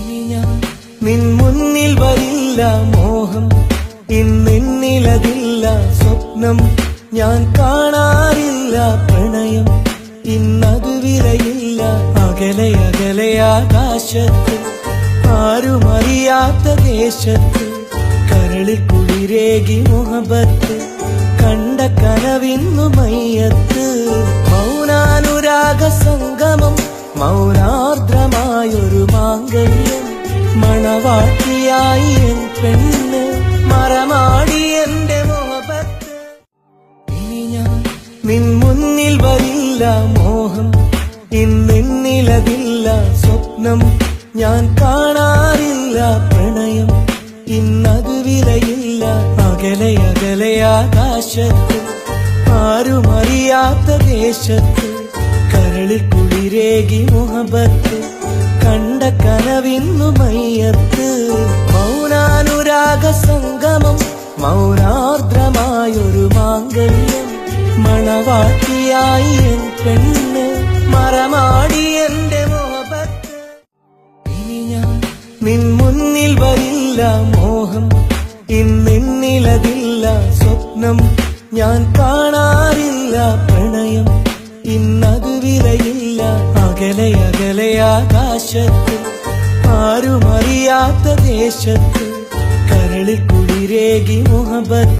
ഇനി ഞാൻ നിൻ മുന്നിൽ വരില്ല മോഹം, ഇന്നിന്നിലതില്ല സ്വപ്നം, ഞാൻ കാണാറില്ല പ്രണയം, ഇന്നത് വിലയില്ല. അകലെ അകലെ ആകാശത്ത് ആരുമറിയാത്ത ദേശത്ത് കരളിൽ കുളിരേകി മുഹബത്ത്, കണ്ട കനവിന്നു മയ്യത്ത്. മൗനാനുരാഗ സംഗമം, മൗനാർദ്രമായൊരു മാംഗല്യം, മണവാട്ടിയായി എൻ പെണ്ണ്, മറമാടി എന്റെ മുഹബത്ത്. ഇനി ഞാൻ നിൻ മുന്നിൽ വരില്ല മോഹം, ഇന്നിന്നിലതില്ല സ്വപ്നം, ഞാൻ കാണാറില്ല പ്രണയം, ഇന്നത് വിലയില്ല. അകലെ അകലെ ആകാശത്ത് ആരുമറിയാത്ത ദേശത്ത് കരളിൽ കുളിരേകി മുഹബത്ത്, കണ്ട കനവിന്നു മയ്യത്ത്. മൗനാനുരാഗ സംഗമം, മൗനാർദ്രമായൊരു മാംഗല്യം, മണവാട്ടിയായി എൻ പെണ്ണ്, മറമാടി എന്റെ മുഹബത്ത്. ഇനി ഞാൻ നിൻ മുന്നിൽ വരില്ല മോഹം, ഇന്നിന്നിലതില്ല സ്വപ്നം, ഞാൻ കാണാറില്ല പ്രണയം, ഇന്നത് വിലയില്ല. അകലെ അകലെ ആകാശത്ത് ആരുമറിയാത്ത ദേശത്ത് കരളിൽ കുളിരേകി മുഹബത്ത്.